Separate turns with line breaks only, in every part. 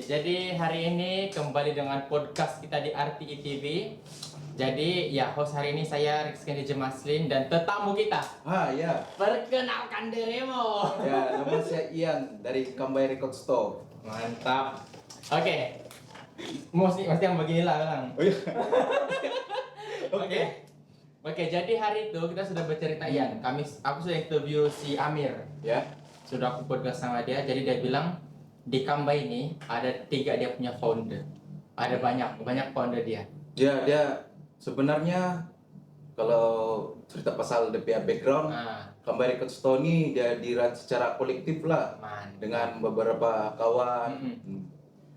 jadi hari ini kembali dengan podcast kita di RTI TV. Jadi ya host hari ini saya Rizky Jemaslin dan tetamu kita.
Ya.
Perkenalkan dirimu.
Ya, nama saya Ian dari Kambai Record Store.
Mantap. Oke. Mesti yang beginilah Bang.
Oh iya.
Oke, jadi hari itu kita sudah bercerita Ian. Aku sudah interview si Amir.
Ya.
Sudah aku podcast sama dia. Jadi dia bilang di Kambai ini ada 3 dia punya founder. Ada banyak founder dia.
Ya, dia sebenarnya kalau cerita pasal DPA background, Kambai Record Store ini dia dirun secara kolektif lah.
Mantap.
Dengan beberapa kawan.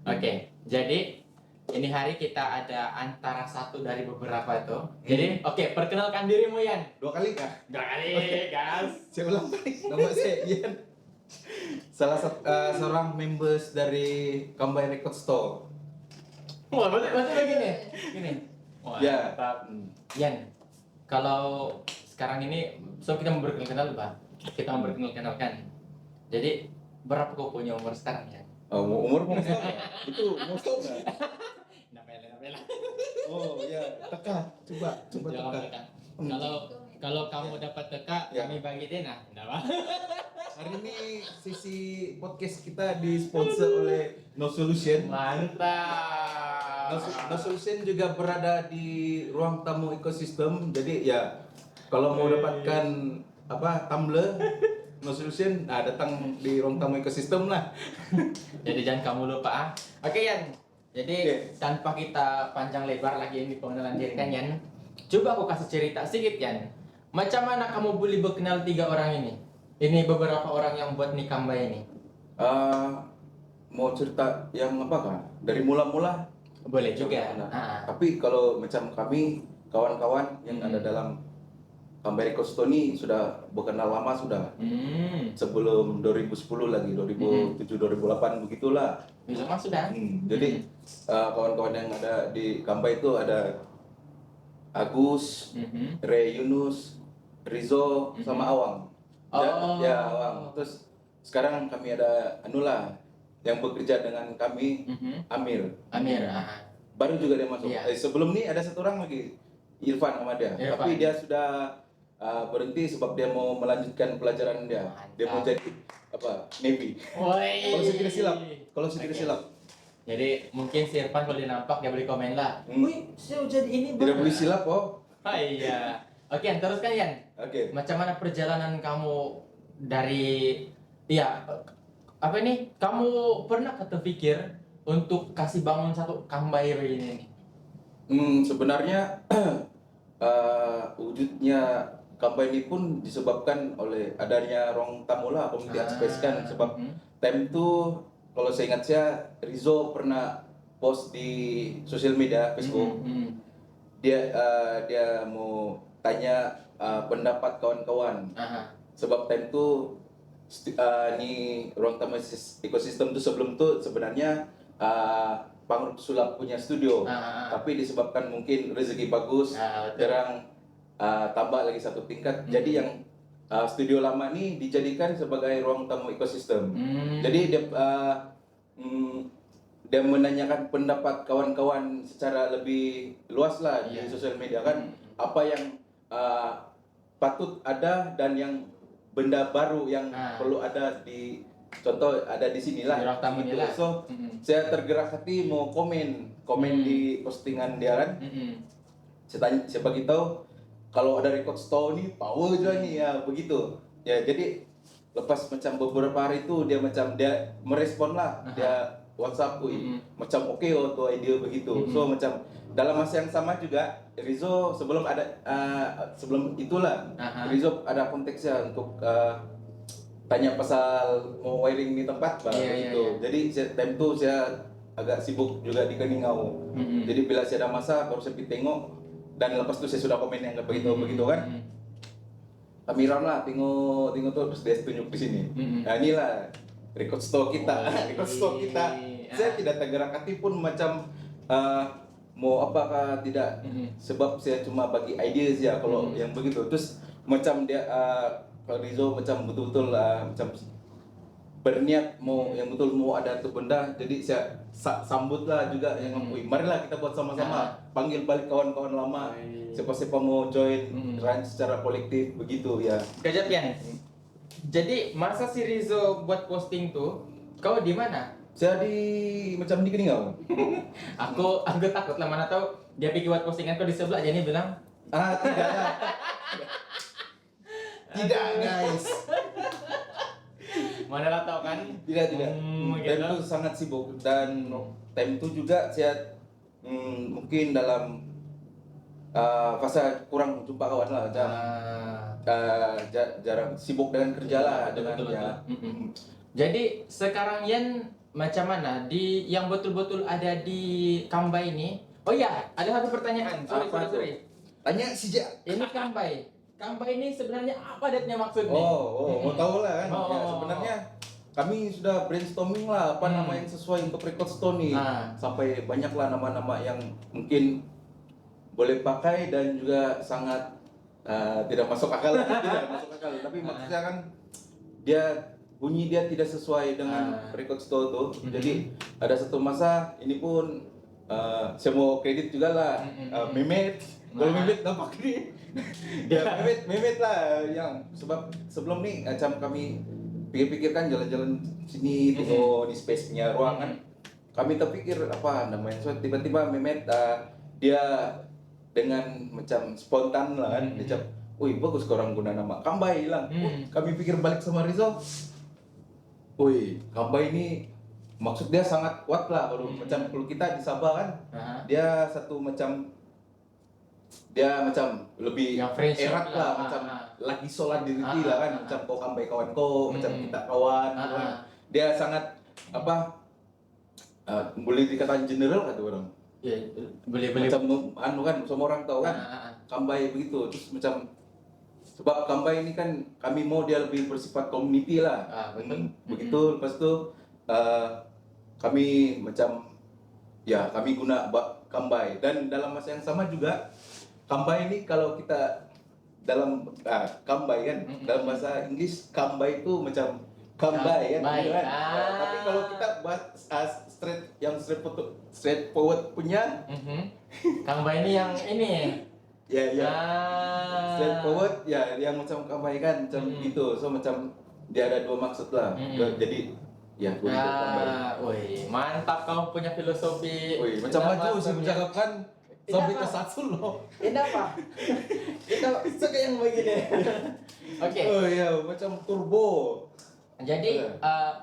Oke, jadi ini hari kita ada antara satu dari beberapa tuh. Jadi, oke, perkenalkan dirimu Yan.
2 kali kah?
2 kali, guys.
Saya ulang kali. Nama saya Ian. Salah satu seorang members dari Kambai Record Store.
Wah, berarti begini. Gini. Wah,
Ya.
mantap. Yan, kalau sekarang ini, kita mau berkenal Pak. Kita mau berkenalkan. Jadi, berapa kau punya umur sekarang ya?
Umur mau tahu nggak? Itu mau tahu nggak?
Nabela.
Oh ya, teka. Coba
Jangan
teka.
teka. Kalau kamu dapat teka,
Ya.
kami bagiin nah. Enggak apa.
Hari ini sisi podcast kita disponsor oleh No Solution.
Mantap.
No Solution juga berada di ruang tamu ekosistem. Jadi ya kalau mau dapatkan tumbler No Solution, datang di ruang tamu ekosistem lah.
Jadi jangan kamu lupa ah. Oke Yan. Jadi tanpa kita panjang lebar lagi ini pengenalan diri kan Yan. Coba aku kasih cerita sedikit Yan. Macam mana kamu boleh berkenal 3 orang ini? Ini beberapa orang yang buat nih Kambai ini.
Mau cerita yang apa kah? Dari mula-mula?
Boleh juga.
Tapi kalau macam kami kawan-kawan yang ada dalam Kambai Record Store ini sudah berkenal lama sudah. Sebelum 2010 lagi, 2007 2008 begitulah.
Bisa mas sudah.
Jadi kawan-kawan yang ada di Kambai itu ada Agus, Ray Yunus, Rizo sama Awang. Awang. Terus sekarang kami ada Anula yang bekerja dengan kami, Amir. Baru juga dia masuk.
Iya.
Sebelum ini ada satu orang lagi, Irfan sama dia.
Irfan.
Tapi dia sudah berhenti sebab dia mau melanjutkan pelajaran dia.
Mantap.
Dia mau jadi Navy.
Woi.
Kalau saya tidak silap.
Jadi mungkin si Irfan kalau dia nampak dia boleh komen lah. Wih, saya jadi ini
Tidak boleh silap oh.
Iya. Oke, teruskan Yan.
Oke.
Macam mana perjalanan kamu dari kamu pernah terpikir untuk kasih bangun satu Kambai ini nih?
Sebenarnya wujudnya Kambai ini pun disebabkan oleh adanya ruang tamu lah, community space kan. Sebab time itu kalau saya ingat Rizo pernah post di sosial media Facebook. Dia mau tanya pendapat kawan-kawan. Sebab time itu ni ruang tamu ekosistem itu sebelum itu sebenarnya Pang Sulap punya studio. Tapi disebabkan mungkin rezeki bagus, jarang tambah lagi satu tingkat. Jadi yang studio lama ini dijadikan sebagai ruang tamu ekosistem. Jadi dia menanyakan pendapat kawan-kawan secara lebih luas lah di sosial media kan, apa yang patut ada dan yang benda baru yang perlu ada di contoh ada di sinilah. So saya tergerak hati mau komen di postingan dia kan. Saya tanya, saya bagi tahu kalau ada record store nih power juga nih ya begitu. Ya jadi lepas macam beberapa hari itu dia merespon lah. Dia WhatsApp macam oke tuh ide begitu. So macam dalam masa yang sama juga Rizo sebelum itulah Rizo ada konteksnya untuk tanya pasal mau wiring di tempat gitu. Jadi time itu saya agak sibuk juga di Keningau. Jadi bila saya ada masa baru saya pergi tengok dan lepas itu saya sudah komen yang begitu kan. Kami lah tengok tuh terus dia tunjuk di sini. Nah inilah record store kita. Saya tidak tergerak hati pun macam mau apakah tidak sebab saya cuma bagi ide saja kalau yang begitu. Terus macam dia kalau Rizo macam betul-betul macam berniat mau yang betul mau ada tuh benda, jadi saya sambutlah juga yang marilah kita buat sama-sama, panggil balik kawan-kawan lama, siapa-siapa mau join ranch secara kolektif begitu ya.
Gajah Pian. Jadi masa si Rizzo buat posting tuh, kau di mana?
Saya macam di Keningau.
Aku takut lah, mana tahu dia bikin buat postingan kau di sebelah aja nih bilang.
Tidak lah. Tidak guys.
Mana lah tahu kan?
Tidak.
Gitu.
Time itu sangat sibuk dan time itu juga saya mungkin dalam fase kurang jumpa kawan lah, jarang sibuk dengan kerja lah dengan
betul.
ya.
Jadi sekarang Yan macam mana di yang betul-betul ada di Kambai ini? Oh iya, ada satu pertanyaan. Sorry.
Tanya si Ja.
Ini Kambai. Kambai ini sebenarnya apa datnya maksudnya?
Mau tahu lah kan?
Oh.
Ya, sebenarnya kami sudah brainstorming lah apa nama yang sesuai untuk record store nih. Sampai banyak lah nama-nama yang mungkin boleh pakai dan juga sangat tidak masuk akal. Tidak masuk akal. Tapi maksudnya kan bunyi dia tidak sesuai dengan record store tuh. Jadi ada satu masa ini pun saya mau kredit juga lah Mehmet. Kalau Mehmet nampak nih. Ya Mehmet lah yang sebab sebelum nih macam kami pikir-pikirkan jalan-jalan sini tuh di space punya ruangan. Kami terpikir apa namanya, so tiba-tiba Mehmet dia dengan macam spontan lah kan, dia cakap, "Wih, bagus korang guna nama Kambai hilang." Kami pikir balik sama Rizal. Wih, Kambai ini maksud dia sangat kuat lah kalau macam kalau kita di Sabah kan. Dia satu macam lebih erat lah, macam lagi sholat diri lah kan, macam kau Kambai kawan kau, macam kita kawan gitu kan. Dia sangat boleh dikatakan general kata orang.
Ya, boleh.
Macam kan semua orang tahu kan Kambai begitu. Terus macam sebab Kambai ini kan kami mau dia lebih bersifat community lah.
Betul.
Begitu. Lepas tu kami macam kami guna Kambai, dan dalam masa yang sama juga Kambai ini kalau kita dalam Kambai kan dalam bahasa Inggris Kambai itu macam Kambai kan. Tapi kalau kita bahas straight forward punya
Kambai ini yang ini.
Straight forward yang macam Kambai kan macam gitu. So macam dia ada dua maksud lah. Jadi Kambai.
Woi, mantap kamu punya filosofi.
Woi, macam maju sih mencakapkan sampai ke satu loh.
Ini apa? Kita suka yang begini. Oke.
Oh iya, macam turbo.
Jadi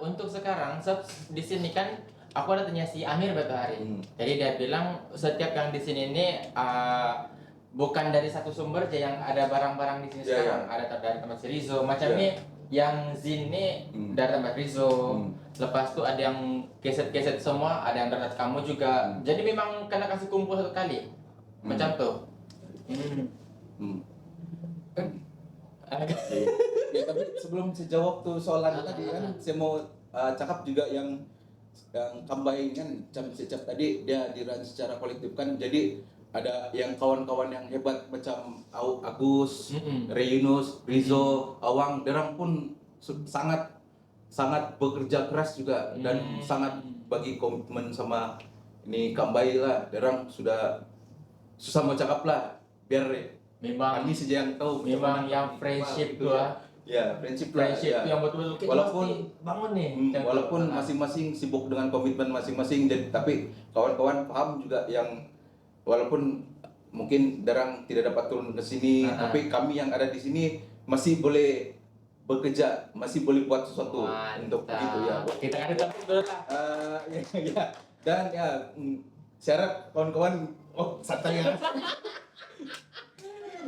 untuk sekarang di sini kan aku ada tanya si Amir batu hari. Jadi dia bilang setiap yang di sini ini bukan dari satu sumber aja yang ada barang-barang di sini sekarang. Ada dari tempat si Rizzo, macam ini yang Zin ini dari tempat Rizzo. Lepas itu ada yang keset-keset semua, ada yang dari kamu juga. Jadi memang kena kasih kumpul satu kali. Macam tuh.
Tapi sebelum saya jawab tuh soalan tadi kan, saya mau cakap juga yang Kambai kan, macam saya cakap tadi dia dirun secara kolektif kan. Jadi ada yang kawan-kawan yang hebat macam Agus, Reyunus, Rizzo, Awang, derang pun sangat bekerja keras juga dan sangat bagi komitmen sama ini Kambai lah. Derang sudah susah mau cakap lah, biar
memang
kami saja yang tahu
memang yang friendship
gitu
gua.
Friendship
yang betul-betul kita
walaupun
bangun nih.
Walaupun masing-masing sibuk dengan komitmen masing-masing, tapi kawan-kawan paham juga yang walaupun mungkin derang tidak dapat turun ke sini, tapi kami yang ada di sini masih boleh bekerja, masih boleh buat sesuatu. Untuk itu ya.
Kita kan tetap dulu lah.
Dan saya harap kawan-kawan santai ya.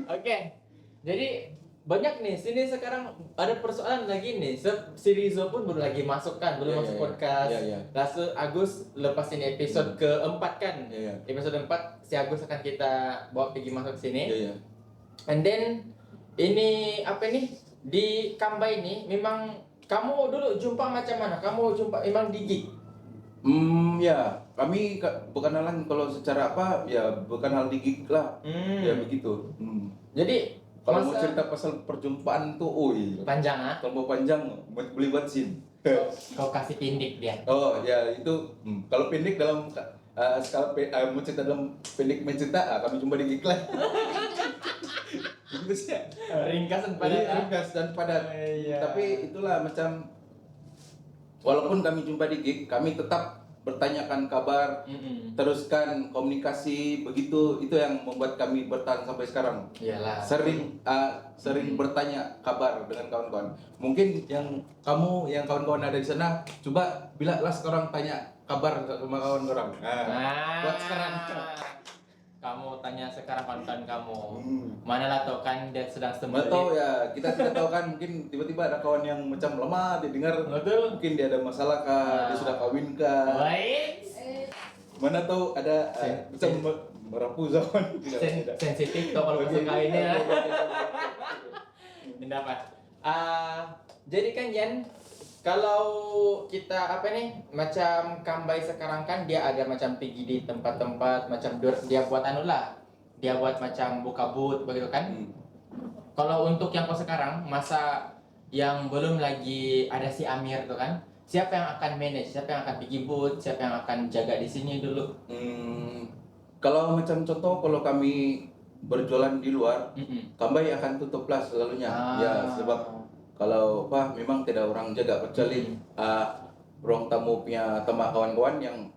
Oke. Jadi banyak nih sini sekarang ada persoalan lagi nih. Si Rizzo pun baru lagi masuk kan, belum masuk podcast. Lalu Agus lepas ini episode keempat kan. Episode 4 si Agus akan kita bawa pergi masuk sini. And then ini apa nih di Kambai ini memang kamu dulu jumpa macam mana? Kamu jumpa memang di gig?
Kami bukan halang kalau secara bukan hal di gig lah. Ya begitu.
Jadi
Kalau mau
Masa-
cerita pasal perjumpaan tuh,
Panjang ah.
kalau mau panjang boleh buat scene.
Kau kasih pindik dia.
Oh ya itu kalau pendek dalam skala mau cerita dalam pendek mencerita kami jumpa di Giklan. Gitu sih.
Ringkas dan
Jadi
padat.
ringkas dan padat.
Iya.
Tapi itulah macam walaupun kami jumpa di gig, kami tetap bertanyakan kabar, teruskan komunikasi begitu. Itu yang membuat kami bertahan sampai sekarang.
Iyalah.
Sering bertanya kabar dengan kawan-kawan. Mungkin yang kawan-kawan ada di sana, coba bila lah sekarang tanya kabar sama kawan-kawan. Buat sekarang.
Kamu tanya sekarang kawan-kawan kamu. Manalah tahu kan dia sedang
Nggak
sembunyi.
tahu ya, kita tidak tahu kan, mungkin tiba-tiba ada kawan yang macam lemah, dia dengar
Betul.
mungkin dia ada masalah kah, dia sudah kawin kah,
Baik.
mana tahu ada macam merapu zaman.
Sensitif tuh kalau masuk kawin ya. Tidak apa. Jadi kan Yan, kalau kita apa nih, macam Kambai sekarang kan dia ada macam pergi di tempat-tempat macam dia buat anu lah, dia buat macam buka booth begitu kan. Kalau untuk yang kau sekarang masa yang belum lagi ada si Amir tuh kan, siapa yang akan manage, siapa yang akan pergi booth, siapa yang akan jaga di sini dulu?
Kalau macam contoh, kalau kami berjualan di luar, Kambai akan tutup lah selalunya. Ya sebab kalau memang tidak orang jaga, kecuali ruang tamu punya teman kawan-kawan yang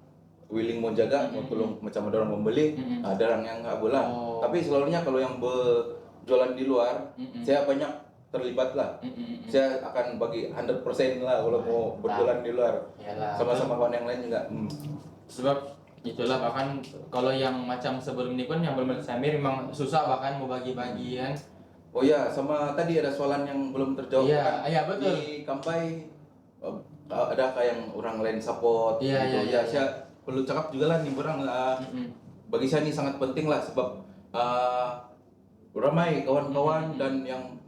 willing mau jaga, mau tolong macam ada orang membeli, ada orang yang nggak boleh. Tapi selalunya kalau yang berjualan di luar, saya banyak terlibat lah. Saya akan bagi 100% lah kalau mau berjualan di luar.
Yalah,
Sama-sama kawan yang lain juga.
sebab itulah bahkan kalau yang macam sebelum ini pun yang belum ada Samir memang susah bahkan mau bagi-bagi kan.
Oh ya, sama tadi ada soalan yang belum terjawab
Iya,
kan.
iya, betul.
Di Kampai ada kayak yang orang lain support
Iya,
gitu.
iya, iya.
Saya perlu cakap juga lah nih orang bagi saya ini sangat penting lah sebab ramai kawan-kawan dan yang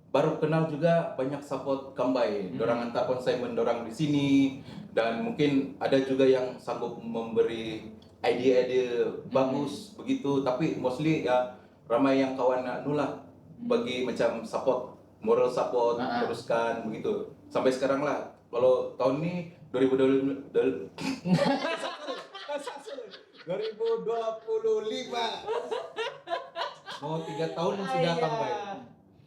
baru kenal juga banyak support Kambai. Dorang antar konsignment dorang di sini dan mungkin ada juga yang sanggup memberi ide-ide bagus begitu, tapi mostly ya ramai yang kawan nulah bagi macam support, moral support, teruskan begitu sampai sekarang lah. Kalau tahun ini 2025 mau 3 tahun sudah Kambai.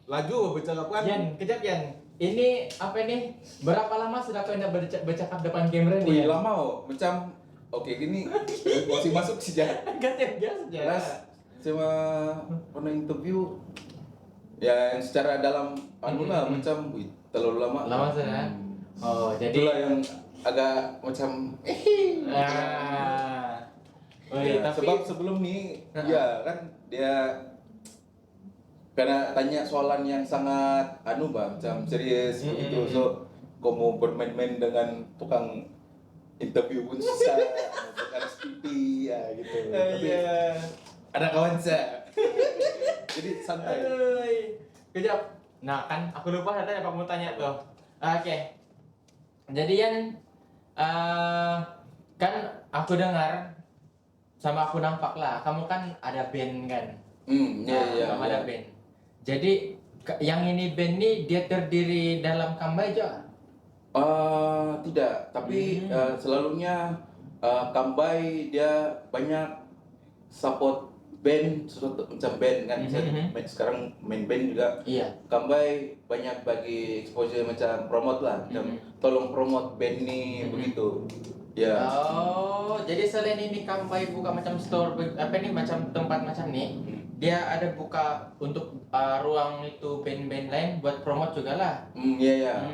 Laju bercakap
Yan, kejap Yan. Ini apa nih? Berapa lama sudah kau hendak bercakap depan kamera nih?
Wih, lama macam oke gini masih masuk sejak
Gas ya.
last cuma pernah interview ya yang secara dalam lah macam terlalu lama.
Lama sudah. Oh, jadi
Itulah yang agak macam
tapi
sebab sebelum nih ya kan dia karena tanya soalan yang sangat macam serius begitu, so kau mau bermain-main dengan tukang interview pun susah, mau tukang SPP ya gitu. Tapi ada kawan saya jadi santai.
Kejap. Nah kan aku lupa tadi apa mau tanya tuh. Oke. Jadi Yan, kan aku dengar sama aku nampak lah, kamu kan ada band kan?
Iya.
Kamu ada band. Jadi yang ini band ini dia terdiri dalam Kambai juga?
Tidak, tapi selalunya Kambai dia banyak support band, sesuatu macam band kan. Saya sekarang main band juga.
Iya.
Kambai banyak bagi exposure macam promote lah, macam tolong promote band nih begitu. Ya.
Oh, jadi selain ini Kambai buka macam store apa nih macam tempat macam nih, dia ada buka untuk ruang itu band-band lain buat promote juga lah.
Iya.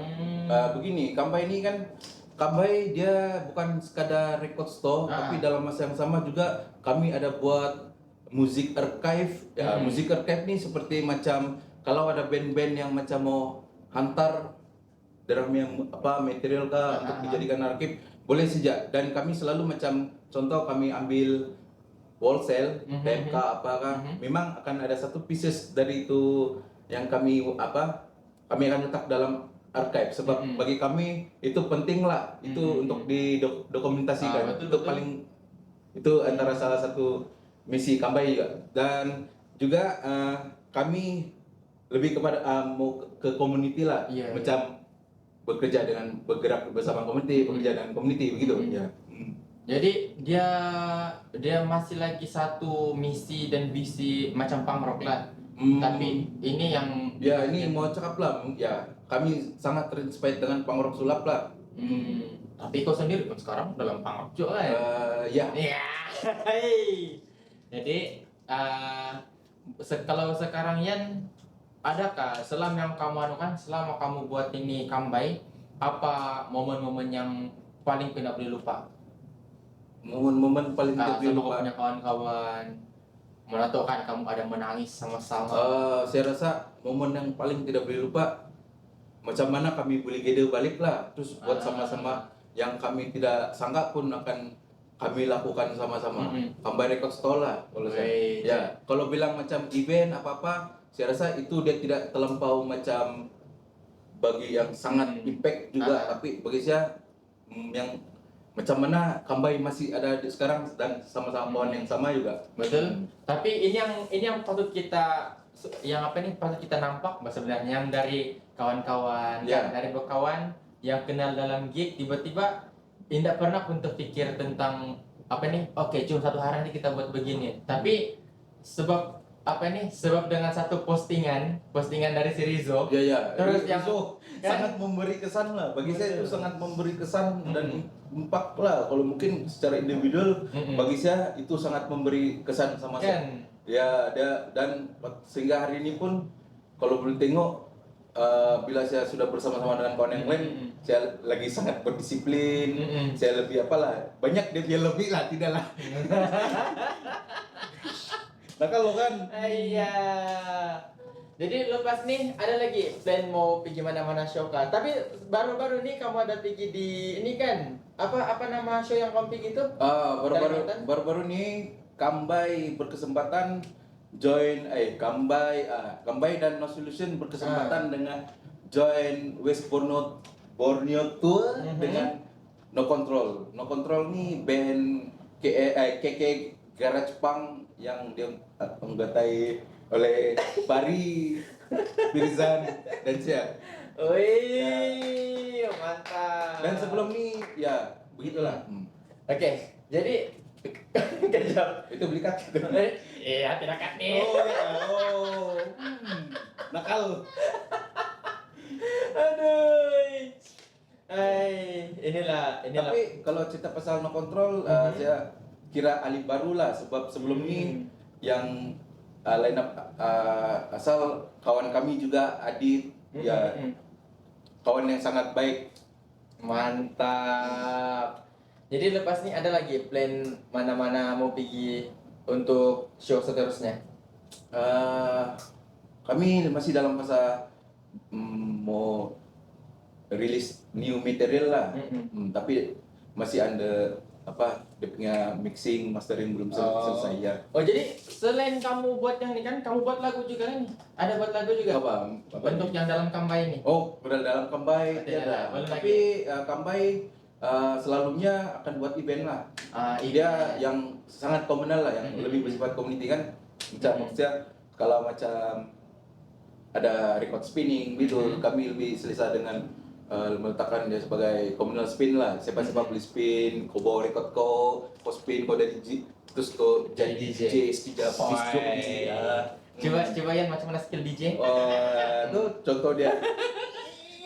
Begini, Kambai ini kan Kambai dia bukan sekadar record store, tapi dalam masa yang sama juga kami ada buat music archive. Ya, music archive nih seperti macam kalau ada band-band yang macam mau hantar dalam yang material kah untuk dijadikan arsip, boleh saja. Dan kami selalu macam contoh kami ambil wholesale, TMK apakah memang akan ada satu pieces dari itu yang kami kami akan letak dalam archive sebab bagi kami itu penting lah itu untuk didokumentasikan. Itu paling itu antara salah satu misi Kambai juga. Dan juga kami lebih kepada mau ke community lah,
Iya,
macam bergerak bersama community, bekerja dengan community begitu ya.
Jadi dia masih lagi satu misi dan visi macam punk rock lah. Tapi ini yang
ya ini mau cakap lah ya, kami sangat terinspired dengan punk rock sulap lah.
Tapi kau sendiri kan sekarang dalam punk rock juga kan?
Ya.
Iya. Jadi kalau sekarang Yan, adakah selama yang kamu anukan, selama kamu buat ini Kambai, apa momen-momen yang paling tidak boleh lupa?
Momen-momen paling tidak boleh
Sama
lupa.
kau punya kawan-kawan, mana tahu kan kamu ada menangis sama-sama.
Saya rasa momen yang paling tidak boleh lupa, macam mana kami boleh gather balik lah, terus buat sama-sama yang kami tidak sangka pun akan kami lakukan sama-sama. Kambai Record Store lah kalau saya. Ya, kalau bilang macam event apa-apa, saya rasa itu dia tidak terlampau macam bagi yang sangat impact juga, tapi bagi saya yang macam mana Kambai masih ada sekarang dan sama-sama kawan yang sama juga.
Betul. Tapi ini yang patut kita patut kita nampak sebenarnya, yang dari kawan-kawan, dari berkawan yang kenal dalam gig, tiba-tiba tidak pernah pun terpikir tentang oke, cuma satu hari nanti kita buat begini. Tapi sebab dengan satu postingan dari si Rizzo.
Terus yang sangat memberi kesan lah. Bagi saya itu sangat memberi kesan dan impact lah. Kalau mungkin secara individual, bagi saya itu sangat memberi kesan sama saya. Ya, dan sehingga hari ini pun kalau boleh tengok, bila saya sudah bersama-sama dengan kawan yang lain, saya lagi sangat berdisiplin. Saya lebih banyak dia lebih lah, tidak lah. Nah kalau kan,
iya. Jadi lepas nih ada lagi plan mau pergi mana-mana show kah? Tapi baru-baru nih kamu ada pergi di ini kan? Apa nama show yang kamu pergi itu?
Baru-baru nih Kambai berkesempatan join Kambai dan No Solution berkesempatan dengan join West Borneo Tour dengan No Control. No Control nih band KK Garage Punk yang dia menggatai oleh Bari, Pirzan dan saya.
Wih, mantap.
Dan sebelum ini ya begitulah.
Oke, jadi kejap.
Itu beli kat.
Iya, tidak kat nih.
Nakal.
Aduh. Inilah.
Tapi kalau cerita pasal No Control, saya kira alih baru lah, sebab sebelum ini yang line up asal kawan kami juga Adit, ya kawan yang sangat baik.
Mantap. Jadi lepas ini ada lagi plan mana-mana mau pergi untuk show seterusnya?
Kami masih dalam fase mau rilis new material lah, tapi masih ada dia punya mixing, mastering belum selesai ya.
Oh, jadi selain kamu buat yang ini kan, kamu buat lagu juga kan? Ada buat lagu juga?
Apa
Bentuk yang dalam Kambai ini?
Oh, dalam Kambai ada. Tapi Kambai selalunya akan buat event lah. Dia yang sangat komunal lah, yang lebih bersifat community kan. Maksudnya kalau macam ada record spinning gitu, kami lebih selesa dengan meletakkan dia sebagai communal spin lah. Siapa-siapa beli spin, kau bawa record kau spin, kau dari terus kau jadi DJ, tidak
Coba Yan macam mana skill DJ?
Itu contoh dia.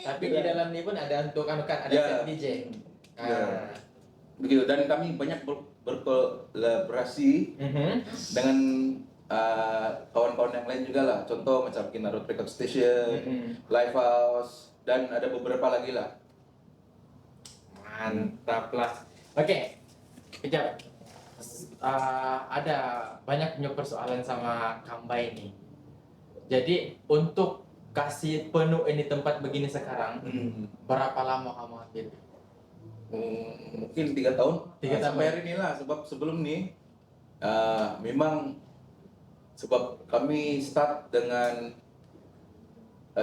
Tapi di dalam ini pun ada untuk ada set DJ.
Begitu, dan kami banyak berkolaborasi dengan kawan-kawan yang lain juga lah. Contoh macam Kinarut Record Station, Live House, dan ada beberapa lagi lah.
Mantap lah. Oke, kejap. Ada banyak punya persoalan sama Kambai ini. Jadi untuk kasih penuh ini tempat begini sekarang, berapa lama kamu ambil?
Mungkin 3 tahun.
3 tahun
sampai hari ini lah, sebab sebelum ini memang sebab kami start dengan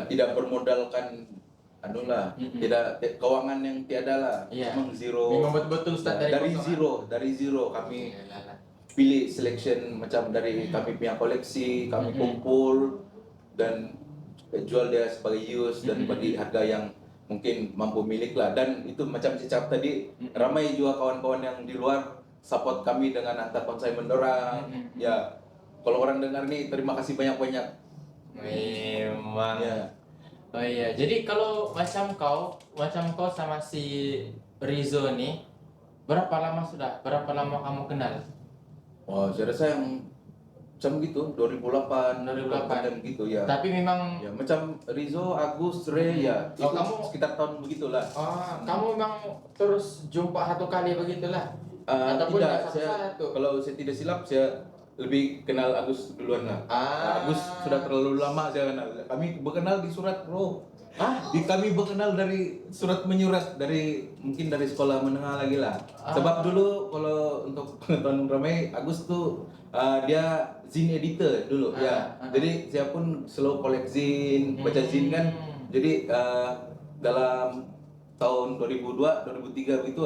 tidak bermodalkan tidak keuangan yang tiada lah, memang zero.
Memang betul-betul start
dari zero kami pilih selection macam dari kami punya koleksi, kami kumpul dan jual dia sebagai used dan bagi harga yang mungkin mampu milik lah. Dan itu macam cicap tadi, ramai juga kawan-kawan yang di luar support kami dengan antar consignment orang. Ya, kalau orang dengar nih, terima kasih banyak-banyak.
Memang.
Ya.
Oh iya, jadi kalau macam kau sama si Rizo nih, berapa lama kamu kenal?
Wah, saya rasa yang macam gitu, 2008 dan gitu ya.
Tapi memang
Ya, macam Rizzo, Agus, Ray ya.
Oh,
Itu
kamu
sekitar tahun begitulah.
kamu memang terus jumpa satu kali begitulah? Ataupun
Tidak,
satu-satu?
kalau saya tidak silap, saya lebih kenal Agus duluan lah. Agus sudah terlalu lama saya kenal. Kami berkenal di surat, bro. Kami berkenal dari surat menyurat, mungkin dari sekolah menengah lagi lah. Sebab dulu kalau untuk pengetahuan ramai, Agus tuh dia zine editor dulu ya. Jadi saya pun selalu kolek zine, baca zine kan. Jadi dalam tahun 2002, 2003 begitu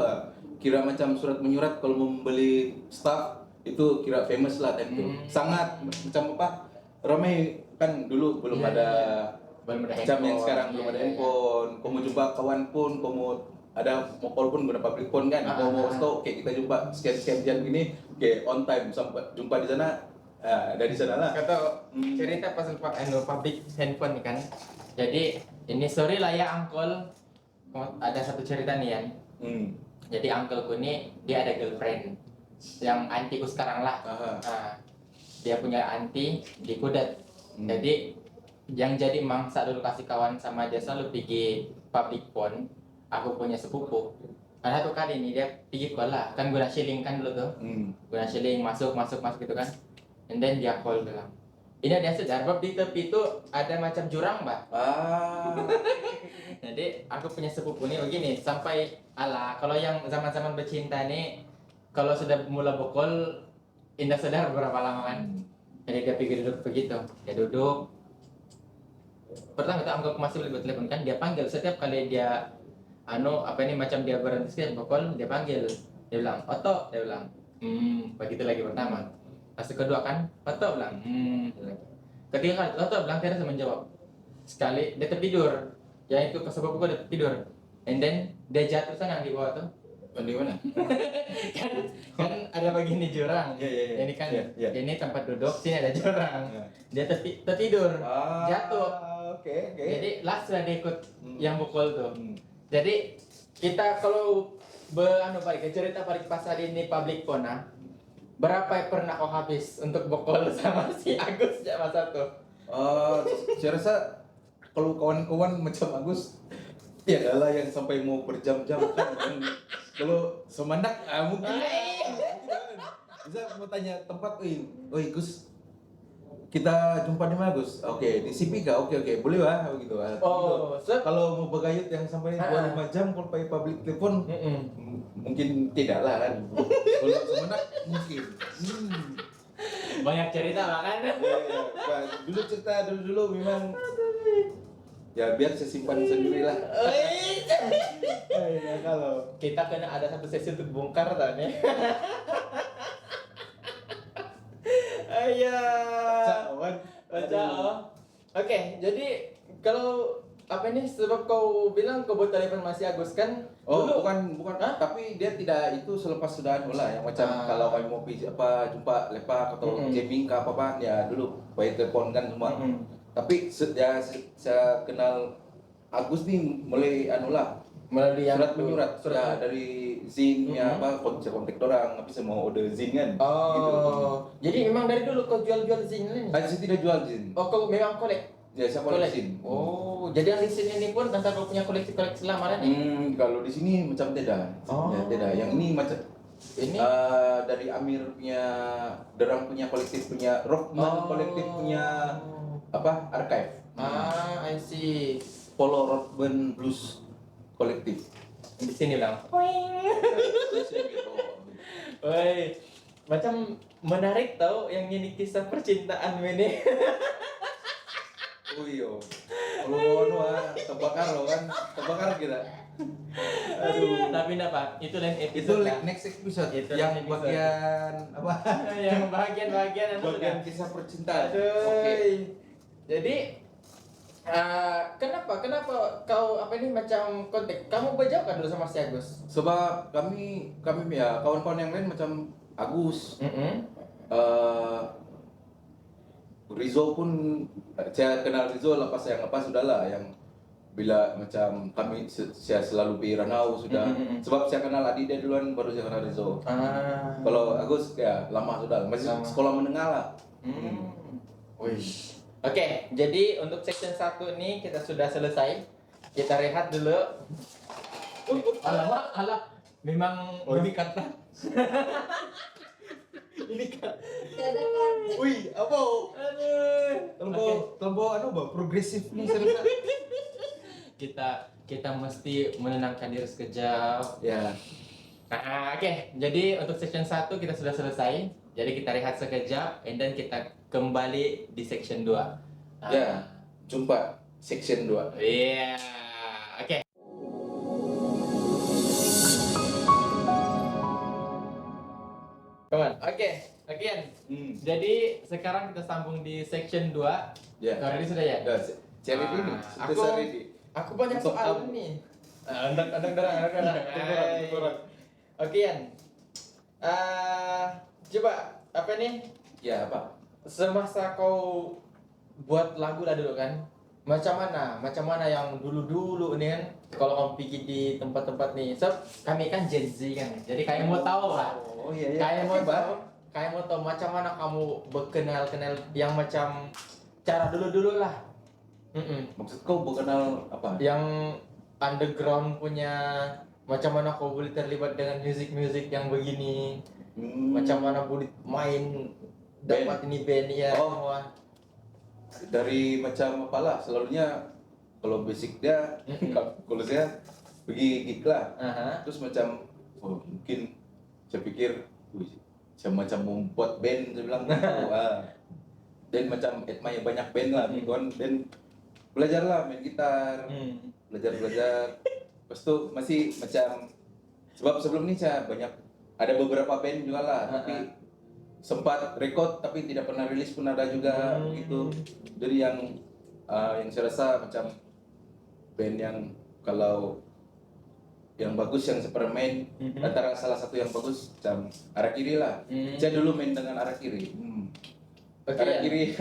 kira macam surat menyurat kalau membeli staff itu kira famous lah time itu. Sangat macam apa? Ramai kan dulu belum ada macam yang sekarang belum ada handphone. Kamu jumpa kawan pun, kamu ada mall pun guna public phone kan. Kamu mau stok, oke kita jumpa sekian jam gini, oke on time sampai jumpa di sana. Dari sana lah.
Kata cerita pas public handphone nih kan. Jadi ini sorry lah ya uncle, ada satu cerita nih Yan. Jadi uncleku nih dia ada girlfriend yang antiku sekarang lah. Dia punya anti di Kudat. Jadi yang jadi mangsa dulu kasih kawan sama dia selalu pergi public phone. Aku punya sepupu. Ada satu kali nih dia pergi call lah. Kan guna shilling kan dulu tuh. Guna shilling masuk gitu kan. And then dia call bilang, ini dia sadar bahwa di tepi itu ada macam jurang, Mbak. Jadi aku punya sepupu nih begini, sampai kalau yang zaman-zaman bercinta nih, kalau sudah mulai bokol, indah sadar berapa lama kan. Jadi dia pergi duduk begitu, dia duduk. Pertama itu anggap masih boleh telepon kan, dia panggil setiap kali dia macam dia berhenti sekali bokol, dia panggil. Dia bilang, Oto, dia bilang, begitu lagi pertama. Pas kedua kan, Oto bilang, ketiga kali, Oto bilang tidak menjawab. Sekali dia tertidur, yang itu pas sepupuku dia tertidur. And then dia jatuh sana di bawah tuh.
Di mana?
kan ada begini jurang.
Iya.
Ini kan ini tempat duduk, sini ada jurang. Dia tertidur, jatuh.
Oke.
Jadi last lah dia ikut yang pukul tuh. Jadi kita kalau balik cerita balik pas hari ini public phone berapa yang pernah kau habis untuk bokol sama si Agus ya masa tuh?
Saya rasa kalau kawan-kawan macam Agus ya adalah yang sampai mau berjam-jam kan. Kalau semandak mungkin bisa mau tanya tempat, oi Gus, kita jumpa di mana Gus? Oke, di CP kah? Oke, boleh lah begitu. Kalau mau begayut yang sampai 25 jam kalau pakai public telepon, mungkin tidak lah kan. Kalau semandak mungkin.
Banyak cerita kan?
Dulu cerita dulu memang. Ya biar saya simpan sendiri lah. Kalau
kita kena ada satu sesi untuk bongkar tadi. Baca. Oke, jadi kalau apa ini sebab kau bilang kau buat telepon masih Agus kan?
Dulu, bukan. Tapi dia tidak itu selepas sudah lah yang macam kalau kami mau jumpa lepak atau jamming ke apa ya dulu pakai telepon kan semua. Tapi saya kenal Agus nih mulai melalui surat menyurat sudah dari zin-nya kontak orang tapi saya mau order zin kan. Gitu.
Jadi memang dari dulu kau jual zin ini?
Saya tidak jual zin.
Kau memang kolek?
Ya, saya kolek zin.
Jadi yang di sini ini pun tanpa kau punya koleksi lamaran nih?
Kalau di sini macam tidak. Ya, tidak. Yang ini macam ini dari Amir punya, Derang punya kolektif, punya Rockman kolektif punya archive.
I see.
Polo Rockman Blues kolektif.
Di sini lang. Woi, macam menarik tau yang ini kisah percintaan ini.
Iya. Kalau terbakar kita.
Aduh. Tapi apa? Itu lain episode.
Itu next episode.
Itu
yang
episode.
bagian apa?
Yang bagian
bagian kisah percintaan.
Oke. Jadi Kenapa kau apa ini macam kontak? Kamu berjauh kan dulu sama si Agus?
Sebab kami ya kawan-kawan yang lain macam Agus, Rizal pun saya kenal Rizal lepas sudahlah yang bila macam kami saya selalu pergi Ranau sudah sebab saya kenal Adi dia duluan baru saya kenal Rizal. Kalau Agus ya lama sudah masih sekolah menengah lah.
Wih. Oke, jadi untuk section 1 ini kita sudah selesai. Kita rehat dulu. Alah, memang ini kata. Ini kan.
Wih, apa?
Aduh.
Terlalu progresif nih saya rasa.
Kita mesti menenangkan diri sekejap.
Ya.
Oke, jadi untuk section 1 kita sudah selesai. Jadi kita rehat sekejap, and then kita kembali di section 2.
Ya, jumpa section 2.
Iya, oke. Kawan, oke, Jadi sekarang kita sambung di section 2.
Ya.
Kau ready sudah ya?
Cari dulu.
Aku banyak
Untuk
soal
kamu.
nih. Andang darah. Oke, Yan. Coba apa nih?
Ya, apa?
Semasa kau buat lagu lah dulu kan, macam mana yang dulu nih kan, kalau kamu pergi di tempat-tempat nih, kami kan Gen Z kan, jadi kayak mau tahu lah,
Iya.
kayak mau tahu macam mana kamu berkenal yang macam cara dulu lah.
Maksud kau kenal apa?
Yang underground punya, macam mana kau boleh terlibat dengan musik yang begini, macam mana boleh main dapat ini band ya semua.
Dari macam apalah selalunya kalau basic dia kalau saya pergi gig lah. Terus macam mungkin saya pikir saya macam membuat band saya bilang dan macam admire banyak band lah dan belajarlah main gitar, belajar lepas itu masih macam sebab sebelum ini saya ada beberapa band juga lah tapi sempat record tapi tidak pernah rilis pun ada juga gitu. Jadi yang saya rasa macam band yang kalau yang bagus yang saya pernah main antara salah satu yang bagus macam Arah Kiri lah. Saya dulu main dengan Arah Kiri. Arah Kiri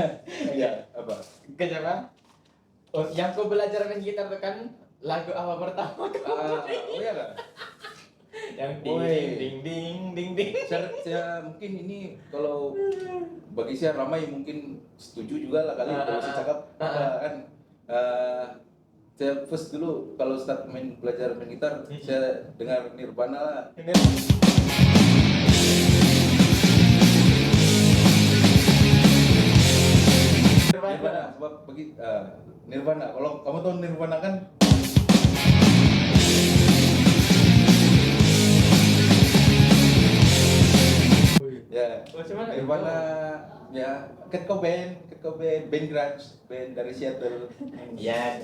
ya apa?
Kenapa? Yang kau belajar main gitar itu kan lagu apa pertama?
Oh iya lah.
Yang ding.
Saya mungkin ini kalau bagi saya ramai mungkin setuju juga lah kali kalau saya cakap kan saya first dulu kalau start belajar main gitar saya dengar Nirvana lah. Nirvana sebab bagi Nirvana kalau kamu tahu Nirvana kan ya, Nirvana ya, Kurt Cobain, band grunge, band dari Seattle.
Ya,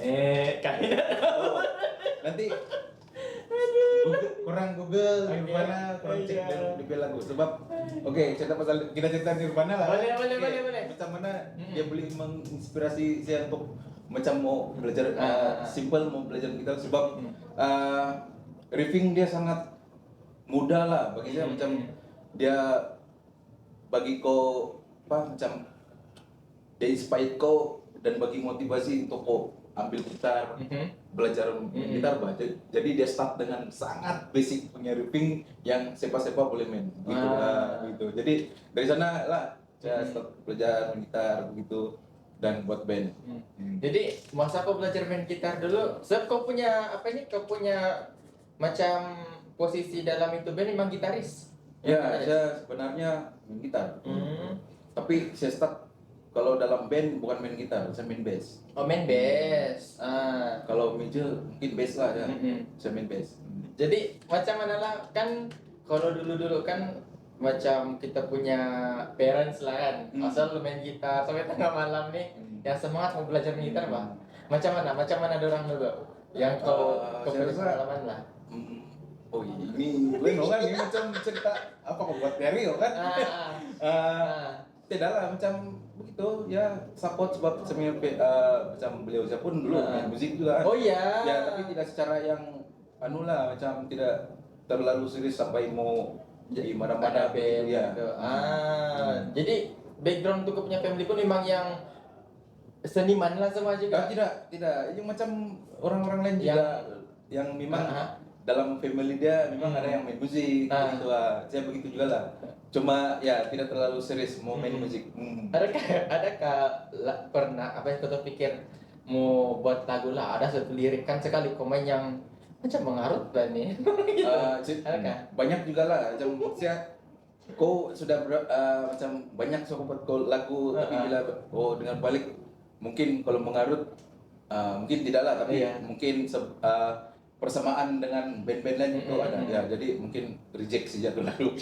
kami
Nanti Google Nirvana, kurang cek di lagu. Sebab, kita cerita Nirvana lah.
Boleh.
Macam mana dia boleh menginspirasi saya untuk macam mau belajar simple mau belajar gitar sebab riffing dia sangat mudah lah bagi saya macam dia bagi kau macam dia inspired kau dan bagi motivasi untuk kau ambil gitar belajar gitar jadi dia start dengan sangat basic punya riffing yang siapa boleh main gitu jadi dari sana lah saya start belajar main gitar begitu dan buat band.
Jadi masa kau belajar main gitar dulu, kau punya macam posisi dalam itu band memang gitaris.
Ya, saya sebenarnya main gitar. Tapi saya start kalau dalam band bukan main gitar, saya main bass.
Oh, main bass.
Kalau major mungkin bass lah ya. Saya main bass.
Jadi macam mana lah kan kalau dulu kan macam kita punya parents lah kan. Asal lu main gitar sampai tengah malam nih, yang semangat mau belajar main gitar, Bang. Macam mana dorang dulu? Yang kau punya pengalaman lah.
Oh ini kan ini macam cerita apa kau buat dari kan? Tidak lah macam begitu itu ya support sebab macam beliau saya pun dulu main musik juga kan.
Oh iya.
Ya tapi tidak secara yang anu lah, macam tidak terlalu serius sampai mau jadi mana-mana
Ada band
begitu, ya.
gitu. Jadi background untuk punya family pun memang yang seniman lah semua juga.
Tidak. Itu macam orang-orang lain juga yang memang dalam family dia memang ada yang main musik gitu lah. Saya begitu juga lah. Cuma ya tidak terlalu serius mau main musik.
Adakah pernah apa yang kau terpikir mau buat lagu lah? Ada satu lirik kan sekali komen yang macam mengarut lah nih. Gitu. Adakah?
Banyak juga lah. Macam saya kau sudah macam banyak buat kau lagu tapi bila dengan balik mungkin kalau mengarut mungkin tidak lah, tapi mungkin persamaan dengan band-band lain itu ada ya, jadi mungkin reject saja tuh lagu.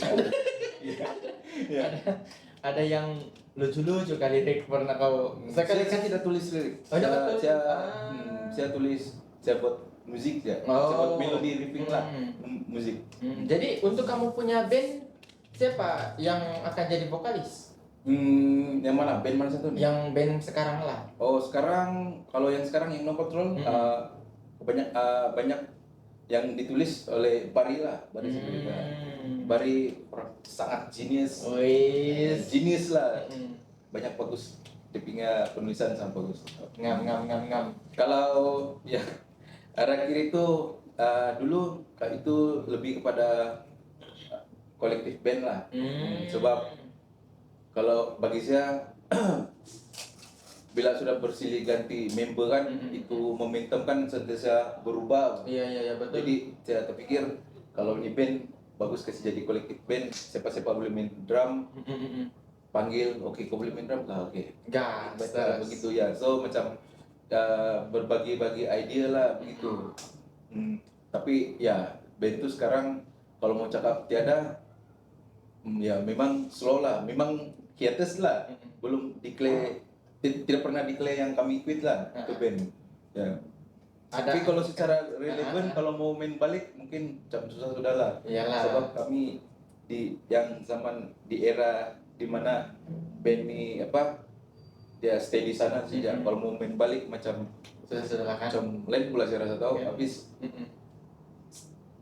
Ada yang lucu-lucu kali lirik pernah kau
saya kan tidak tulis lirik. Saya tulis, saya buat musik ya. Saya buat melodi riffing lah musik.
Jadi untuk kamu punya band siapa yang akan jadi vokalis?
Yang mana? Band mana satu nih?
Yang band sekarang lah.
Oh, sekarang kalau yang sekarang yang No Control banyak yang ditulis oleh Bari lah, Bari Segrika. Bari orang sangat genius. Genius lah. Banyak bagus dia penulisan sama bagus.
Ngam.
Kalau ya arah kiri itu dulu itu lebih kepada kolektif band lah. Sebab kalau bagi saya bila sudah bersilih ganti member kan itu momentum kan sentiasa berubah.
Iya betul.
Jadi saya terpikir kalau ini band bagus kasih jadi kolektif band, siapa boleh main drum, panggil oke, kau boleh main drum lah, oke.
Betul
begitu ya. So macam berbagi-bagi ide lah begitu. Tapi ya band itu sekarang kalau mau cakap tiada ya memang slow lah, memang hiatus lah, belum declare. Tidak pernah declare yang kami quit lah itu band ya. Tapi kalau secara relevan kalau mau main balik mungkin macam susah sudah lah.
Iyalah.
Sebab kami di yang zaman di era dimana band ini dia stay di sana saja. Kalau mau main balik macam
sudah kan.
Macam lain pula saya rasa tahu habis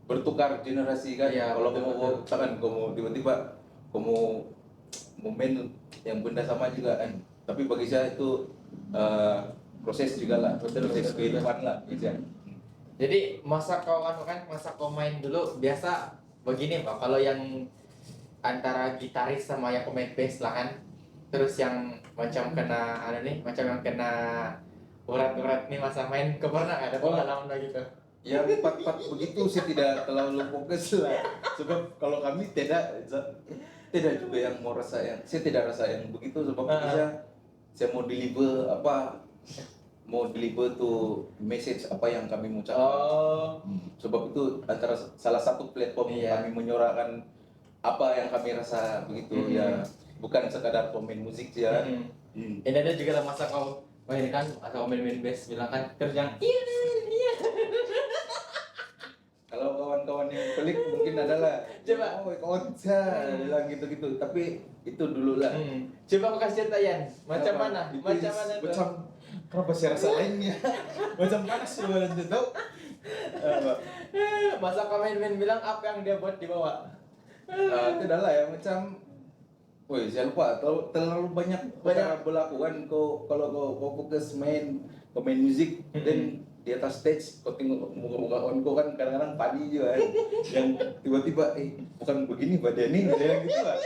bertukar generasi kan. Kalau mau tangan kamu tiba-tiba kamu mau main yang benda sama juga kan. Tapi bagi saya itu proses juga lah, proses kehidupan lah gitu ya.
Jadi masa kau main dulu biasa begini Pak, kalau yang antara gitaris sama yang pemain bass lah kan, terus yang macam kena macam yang kena urat-urat nih masa main, kau pernah ada pengalaman gitu?
Ya part begitu saya tidak terlalu fokus lah, sebab kalau kami tidak juga yang mau rasa yang saya tidak rasa yang begitu, sebab saya mau deliver tuh message apa yang kami mau ucapkan. Sebab itu antara salah satu platform kami menyuarakan apa yang kami rasa begitu ya, bukan sekadar pemain musik ya.
Ini ada juga lah masa kau main kan atau main bass bilang kan terus yang iya.
Kalau kawan-kawan yang pelik mungkin adalah
coba
kawan saya bilang gitu-gitu, tapi itu dulu lah.
Coba aku kasih tanya macam mana tuh?
Macam kenapa saya rasa lainnya macam panas sebenarnya itu.
Masa komen bilang apa yang dia buat di bawah?
Tidak lah ya, macam saya lupa terlalu banyak berlaku kan. Kalau kau fokus main musik dan di atas stage kau tengok muka-muka kawan kau kan kadang-kadang padi juga kan. Yang tiba-tiba bukan begini badan ini yang gitu lah.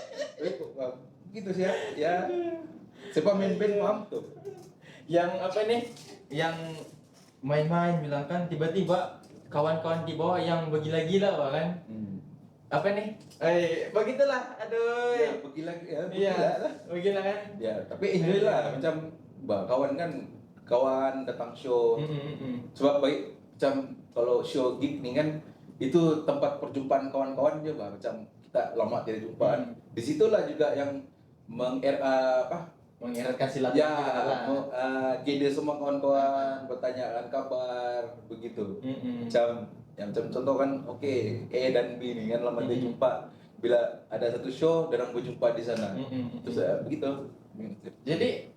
Gitu sih ya. Siapa main band paham tuh.
Yang apa nih? Yang main-main bilang kan tiba-tiba kawan-kawan di bawah yang bergila-gila kan. Apa nih? Begitulah. Aduh.
Ya,
begila kan?
Ya, tapi enjoy lah macam kawan datang show. Sebab baik macam kalau show gig nih kan itu tempat perjumpaan kawan-kawan juga macam kita lama tidak jumpa. Disitulah juga yang
mengeratkan silaturahmi.
Gede semua kawan-kawan bertanyakan kabar begitu. Macam contoh kan dan B nih kan lama tidak jumpa. Bila ada satu show, orang berjumpa di sana. Terus begitu.
Jadi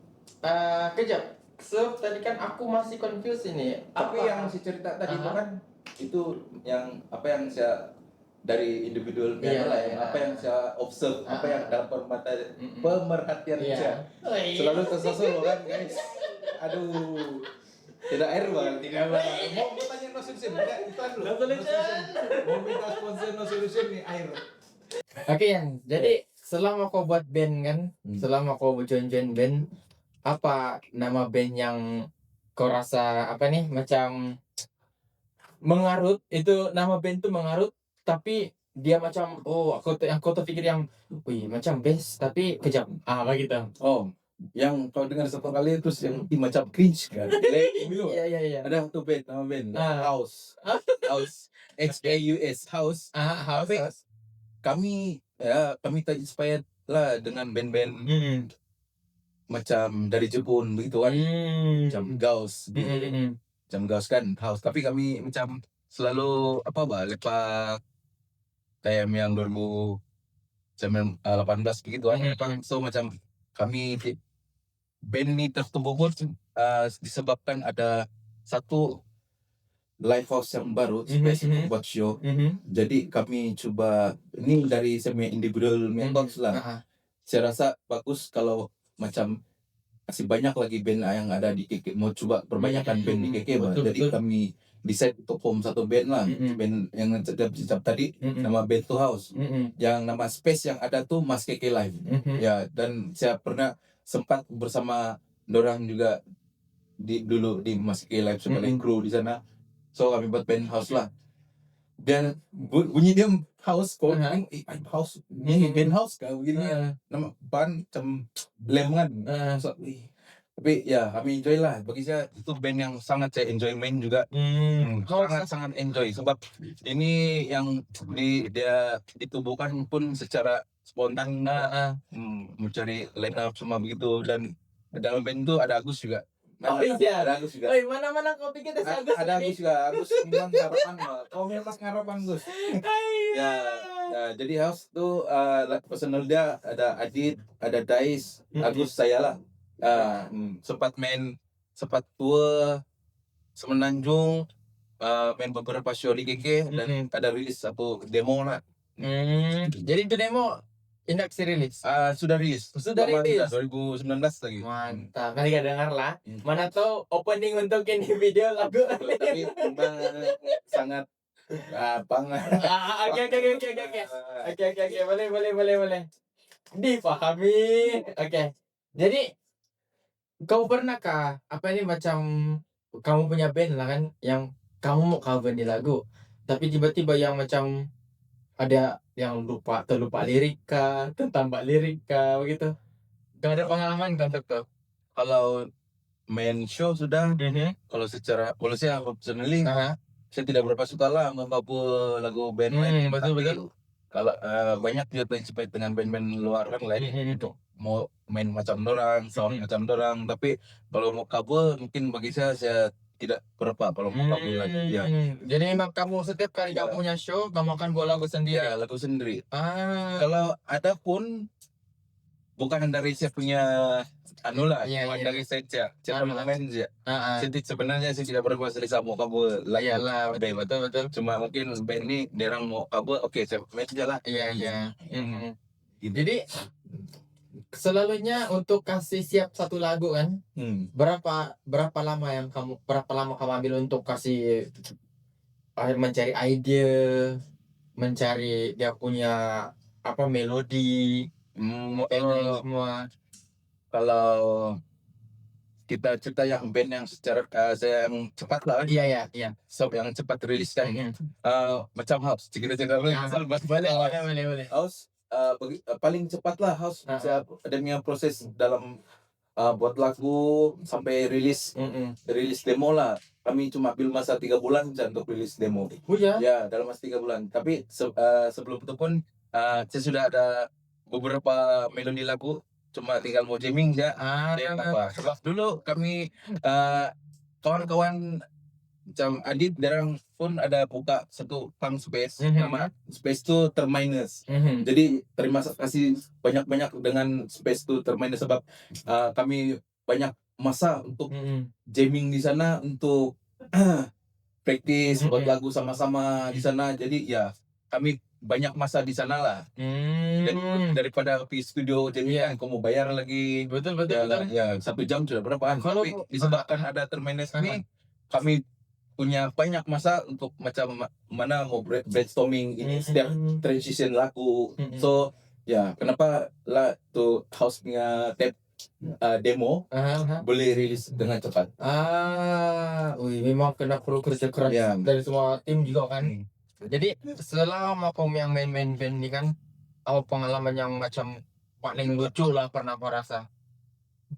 Kejap. So tadi kan aku masih confused ini.
Tapi yang si cerita tadi itu kan itu yang apa yang saya dari individual
Iya,
lah ya,
iya.
apa yang saya observe, apa yang dalam pemerhatian
Iya.
saya selalu tersusul kan guys. Aduh, tidak air bang, tidak bang. Mau tanya no solution, enggak itu dulu. No solution. Mau minta sponsor no solution nih air.
Oke Yan, jadi selama kau buat band kan, selama kau join band, apa nama band yang kau rasa apa nih macam mengarut, itu nama band tuh mengarut tapi dia macam yang kau terpikir yang wih macam best tapi kejam apa gitu.
Oh, yang kau dengar satu kali terus yang macam cringe kan.
Iya.
Ada satu band, nama band House. House.
House.
Kami terinspired lah dengan band-band macam dari Jepun begitu kan. Macam Gauss. Macam Gauss kan House. Tapi kami macam selalu lepak kayak yang 2018 begitu kan. So macam kami band ini tertumbuh pun disebabkan ada satu live house yang baru spesifik buat show. Jadi kami coba ini dari semi individual methods lah. Saya rasa bagus kalau macam masih banyak lagi band yang ada di KK, mau coba perbanyakkan band di KK. Jadi kami decide untuk form satu band lah. Band yang cecap tadi nama Band to House. Yang nama space yang ada tuh Mas KK Live. Ya, dan saya pernah sempat bersama dorang juga dulu di Mas KK Live sebagai kru di sana. So kami buat band house lah. Dan bunyi dia house kok house ini band house kan begini nama band macam lemongan. Tapi ya kami enjoy lah. Bagi saya itu band yang sangat saya enjoy main juga. Sangat enjoy sebab ini yang dia ditubuhkan pun secara spontan mencari line up semua begitu. Dan dalam band itu ada Agus juga.
Ada Agus juga. Mana kau pikir ada Agus?
Ada Agus juga. Agus memang harapan kau memang harapan Gus. Ya, jadi house tuh personal dia ada Adit, ada Dais, Agus, saya lah. Sempat tour Semenanjung, main beberapa show di KK dan ada rilis satu demo lah.
Jadi itu demo indak rilis.
Sudah rilis 2019 lagi.
Mantap, kali gak dengar lah. Mana tahu opening untuk ini video lagu.
Tapi sangat
Oke, boleh. Dipahami. Oke. Jadi kau pernahkah apa ini macam kamu punya band lah kan yang kamu mau cover di lagu, tapi tiba-tiba yang macam ada yang terlupa lirika, tertambah lirika begitu. Gak ada pengalaman kan untuk
kalau main show sudah. Kalau secara saya personally saya tidak berapa suka lah membawa lagu band lain.
Betul.
Kalau banyak juga terinspirasi dengan band-band luar kan lain untuk mau main macam dorang, sound macam dorang. Tapi kalau mau cover mungkin bagi saya tidak berapa kalau mau cover lagi. Ya.
Jadi memang kamu setiap kali kamu punya show kamu akan buat lagu sendiri.
Ya, lagu sendiri. Kalau ada pun bukan dari saya punya dari saya main saja. Sebenarnya saya tidak berkuasa sama cover lagu.
Iyalah, betul.
Cuma mungkin band ini derang mau cover, oke saya main saja lah.
Iya. Jadi selalunya untuk kasih siap satu lagu kan, berapa lama kamu ambil untuk kasih mencari ide, mencari dia punya melodi, semua.
Kalau kita cerita yang band yang secara saya yang cepat lah.
Iya.
So yang cepat rilis kan. Macam House. Cerita boleh. House paling cepat lah House. Adanya proses dalam buat lagu sampai rilis demo lah. Kami cuma ambil masa 3 bulan untuk rilis demo. Ya, dalam masa 3 bulan. Tapi sebelum itu pun saya sudah ada beberapa melodi lagu, cuma tinggal mau jamming ya. Sebab dulu kami kawan-kawan macam Adit darang pun ada buka satu punk space, nama space itu Terminus. Jadi terima kasih banyak-banyak dengan space itu Terminus sebab kami banyak masa untuk
Mm-mm.
jamming di sana, untuk praktis buat
Mm-mm.
lagu sama-sama di sana. Jadi ya kami banyak masa di sana lah. Daripada di studio jamming
Iya.
kan kamu bayar lagi.
Betul.
Ya 1 jam sudah berapa kan?
Kalau
Tapi disebabkan ada terminus ini, kami punya banyak masa untuk macam mana mau brainstorming ini setiap transition lagu. So ya kenapa lah tuh house-nya tape demo boleh rilis dengan cepat.
Memang kena perlu kerja keras
Ya.
dari semua tim juga kan. Jadi selama kamu yang main-main band ini kan, apa pengalaman yang macam paling lucu lah pernah kau rasa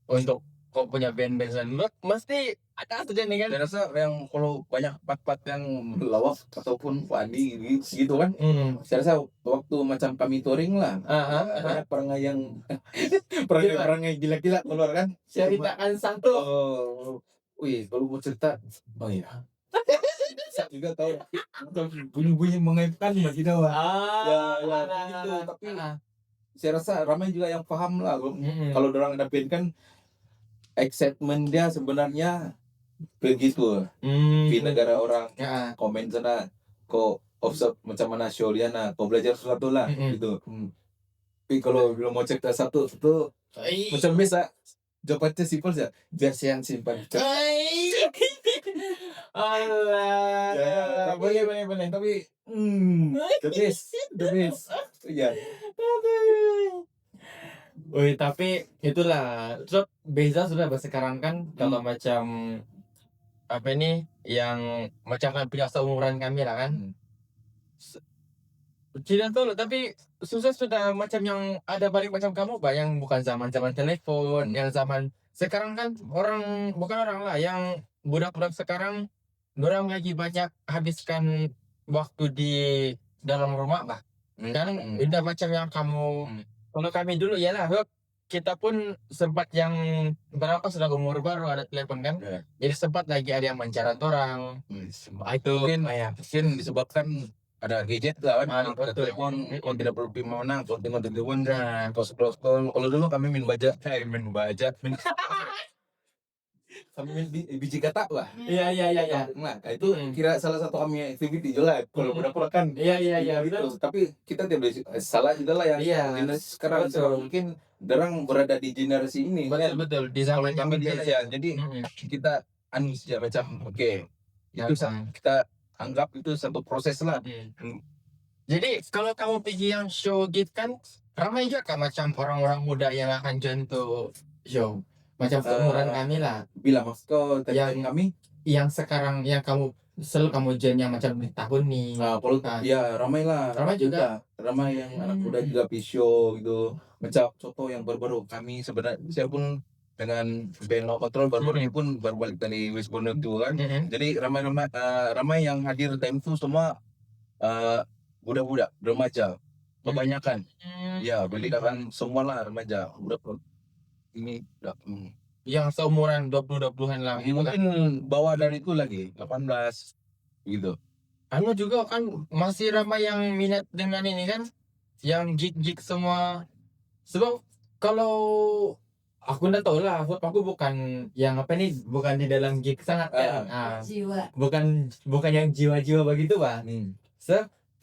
untuk kau punya band-band sendiri? Mesti ada saja nih kan.
Saya rasa yang kalau banyak part-part yang lawak ataupun funny gitu kan. Saya rasa waktu macam kami touring lah, banyak perangai yang perangai gila-gila keluar kan.
Ceritakan satu.
Wih, kalau mau cerita, oh iya. Saya juga tahu bunyi-bunyi mengaitkan bagi dawa. Ya gitu. Tapi saya rasa ramai juga yang paham lah. Kalau orang ada band kan, excitement dia sebenarnya begitu. Di negara orang komen sana, kok observe macam mana show dia, kau belajar sesuatu lah gitu. Tapi kalau belum mau cerita satu itu macam biasa, jawabannya simpel saja. Biar saya yang simpan.
Allah.
Ya, boleh. Tapi the best. Ya.
Wih, tapi itulah. So, Beza sudah sekarang kan kalau macam apa ini yang macam kan punya seumuran kami lah kan. Tidak tahu loh, tapi susah sudah macam yang ada balik macam kamu, yang bukan zaman telepon, yang zaman sekarang kan bukan orang lah, yang budak-budak sekarang, orang lagi banyak habiskan waktu di dalam rumah lah. Kan udah macam yang kamu, kalau kami dulu ya lah, kita pun sempat yang berapa sudah umur baru ada telepon kan, jadi sempat lagi ada yang mencarat orang. Itu
mungkin disebabkan ada gadget lah kan, ada
betul.
telepon, kau tidak perlu pergi mana, kau tengok telepon, kau scroll. Kalau dulu kami main baca, kami main biji katak lah.
Iya.
Nah, itu kira salah satu kami activity juga kalau berapa kan.
Iya,
gitu. Tapi kita tidak salah juga lah yang generasi sekarang. Mungkin orang berada di generasi ini.
Betul. Di zaman
kami ya, jadi kita ya macam itu kita anggap itu satu proses lah.
Jadi kalau kamu pergi yang show gitu kan, ramai juga kan macam orang-orang muda yang akan join tuh show. Macam seumuran kami lah.
Bila maksud kau
yang
kami?
Yang sekarang yang selalu kamu join yang macam tahun nih.
Ya ramai lah.
Ramai juga.
Ramai yang anak muda juga pergi show gitu. Macam contoh yang baru-baru kami sebenarnya, saya pun dengan band No Control baru-baru ini pun baru balik dari West Borneo itu kan. Jadi ramai yang hadir time itu semua budak-budak remaja kebanyakan. Ya boleh kan semua lah remaja budak ini
yang seumuran 20-20an lah.
Mungkin bawah dari itu lagi 18 gitu.
Anu juga kan masih ramai yang minat dengan ini kan, yang gig semua. Sebab kalau aku nggak tahu lah, aku bukan yang apa nih, bukan di dalam gig sangat kan.
Jiwa.
Bukan yang jiwa-jiwa begitu Pak.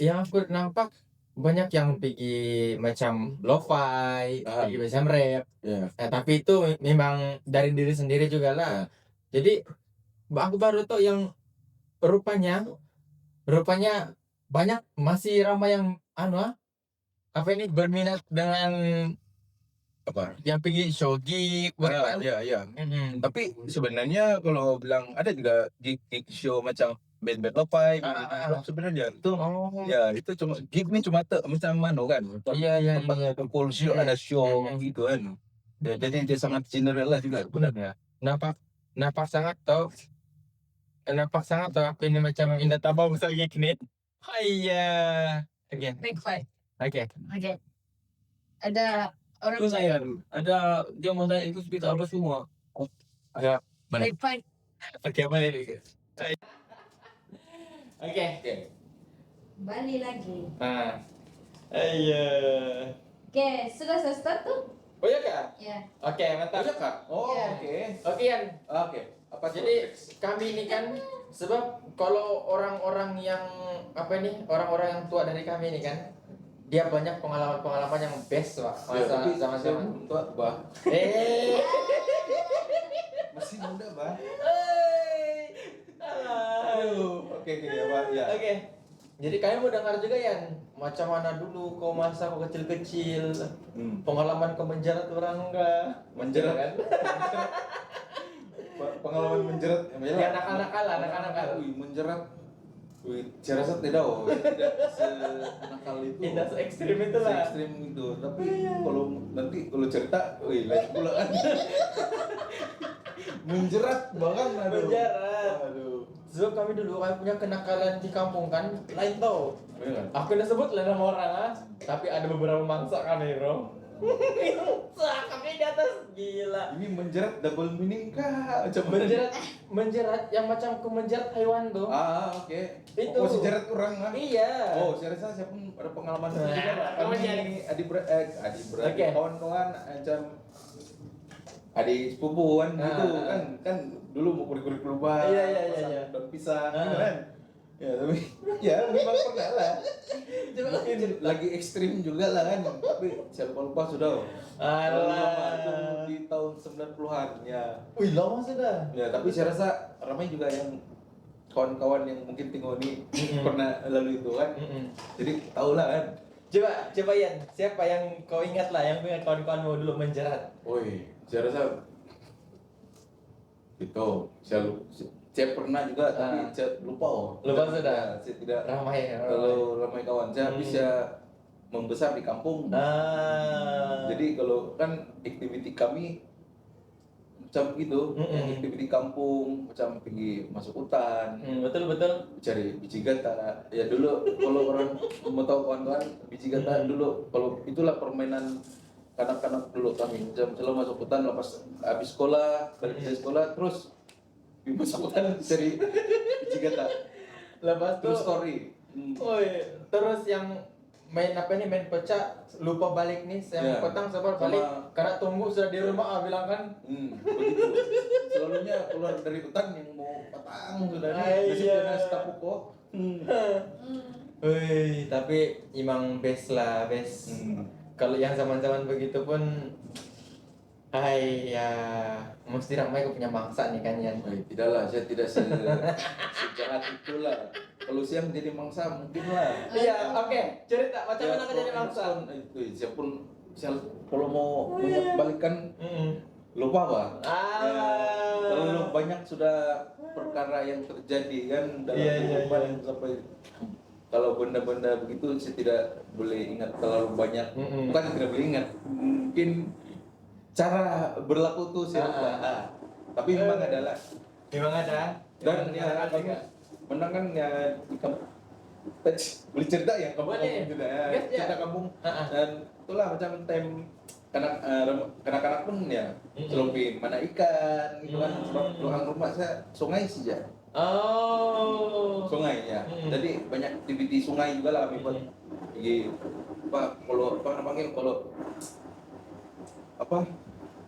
Yang aku nampak banyak yang pergi macam lo-fi, pergi macam rap. Tapi itu memang dari diri sendiri juga lah. Jadi aku baru tahu yang rupanya banyak masih ramai yang berminat dengan yang pergi show gig.
Tapi sebenarnya kalau bilang ada juga gig show macam band lo-fi sebenarnya itu itu cuma gig ni cuma macam mana kan. Kumpul show ada show gitu kan. Jadi dia sangat general lah juga sebenarnya.
Nampak sangat tau aku ini macam indah tabau besar gig ni. Again.
Big fight.
Okay.
Ada orang
Itu saya ada dia mau tanya itu cerita apa semua. Ada mana?
big fight.
Mana ni? Okay.
Balik lagi.
Ayah.
Oke, sudah selesai tuh?
Oh iya kak?
Ya.
Oke, mantap.
Iya kak. Oh
Iya.
oke.
Oke Yan,
Oke. Apa tuh?
jadi kami ini kan sebab kalau orang-orang yang apa ini orang-orang yang tua dari kami ini kan dia banyak pengalaman-pengalaman yang best pak
Ya,
masa
tapi
zaman-zaman.
saya tua, bah. Masih muda, bah. Aduh. Oke, ya, bah. Ya.
Oke. Jadi kalian mau dengar juga Yan macam mana dulu kau masa kau kecil-kecil pengalaman kau menjerat orang enggak?
Menjerat.
kan?
Pengalaman menjerat.
Ya nakal-nakal lah, nakal-nakal.
Wih, menjerat. Wih, saya rasa tidak, oh. Tidak senakal itu.
Tidak se-ekstrim itu lah.
Se-ekstrim itu. Tapi kalau nanti kalau cerita, wih, lain pula kan. Menjerat bahkan, aduh.
Menjerat.
Aduh.
Sebab kami dulu kami punya kenakalan di kampung kan lain tau.
Benar.
Aku udah sebut lah nama orang ah. Tapi ada beberapa mangsa kami bro. Mangsa kami di atas gila.
Ini menjerat double meaning kah? Coba
Menjerat yang macam ku menjerat hewan tuh.
oke.
Itu.
Oh, si jerat kurang ah.
Iya.
Oh, saya rasa saya pun ada pengalaman
Nah,
juga lah.
kamu
Kami
jadi-
adik-beradik,
Oke.
kawan-kawan macam adik sepupu kan gitu kan dulu mau kurik-kurik berubah.
Iya.
Daun pisang
Ah.
gitu kan. Ya, tapi ya memang pernah lah. Mungkin lagi ekstrim juga lah kan. Tapi saya lupa sudah. Terlalu lama itu di tahun 90-an ya.
Wih lama sudah.
Ya, tapi saya rasa ramai juga yang kawan-kawan yang mungkin tengok ini pernah lalu itu kan. Jadi tahu lah kan.
Coba Yan, siapa yang kau ingat lah yang punya kawan-kawanmu dulu menjerat?
Woi, saya rasa itu saya pernah juga tapi saya lupa
Lupa sudah?
Saya tidak
Ramai.
kalau ramai kawan saya bisa membesar di kampung. Jadi kalau kan aktiviti kami macam gitu, aktiviti kampung macam pergi masuk hutan,
Betul.
cari biji gata. Ya dulu kalau orang mau tahu kawan-kawan biji gata dulu kalau itulah permainan kanak-kanak dulu kami macam selalu masuk hutan lepas habis sekolah balik dari sekolah terus masuk hutan cari biji gata.
Lepas
Terus
tuh,
story.
terus yang main apa nih main pecah lupa balik nih yang
Ya.
petang sabar
Sama-
balik karena tunggu sudah di rumah bilang kan
Begitu. Selalunya keluar dari hutan yang mau patang sudah nih.
Iya.
Biasanya setapuk kok.
Wih, tapi emang best lah best. Kalau yang zaman-zaman begitu pun ya mesti ramai aku punya mangsa nih kan Yan.
Tidaklah, saya tidak sejahat itulah. Kalau siang jadi mangsa mungkin lah.
Iya, oke. Cerita macam mana kau jadi mangsa?
Saya pun kalau mau ingat balikan lupa pak. Terlalu banyak sudah perkara yang terjadi kan dalam kehidupan sampai kalau benda-benda begitu saya tidak boleh ingat terlalu banyak. Bukan tidak boleh ingat, mungkin cara berlaku tuh saya lupa. Tapi memang adalah
Memang ada.
dan ya kamu menang kan ya boleh cerita ya kamu
Boleh.
gitu ya
Yes, ya.
cerita kampung dan itulah macam kanak-kanak pun ya selalu mana ikan gitu kan sebab belakang rumah saya sungai saja sungai ya jadi banyak aktiviti sungai juga lah kami buat pergi kalau panggil kalau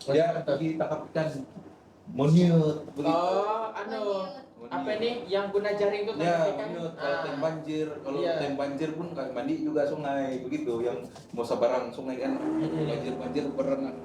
ya pergi tangkap ikan monyet begitu.
Apa nih yang guna jaring itu
Ya,
tangkap ikan?
monyet, kalau time banjir, kalau
Iya.
time banjir pun kami mandi juga sungai begitu, yang mau sabarang sungai kan, banjir berenang,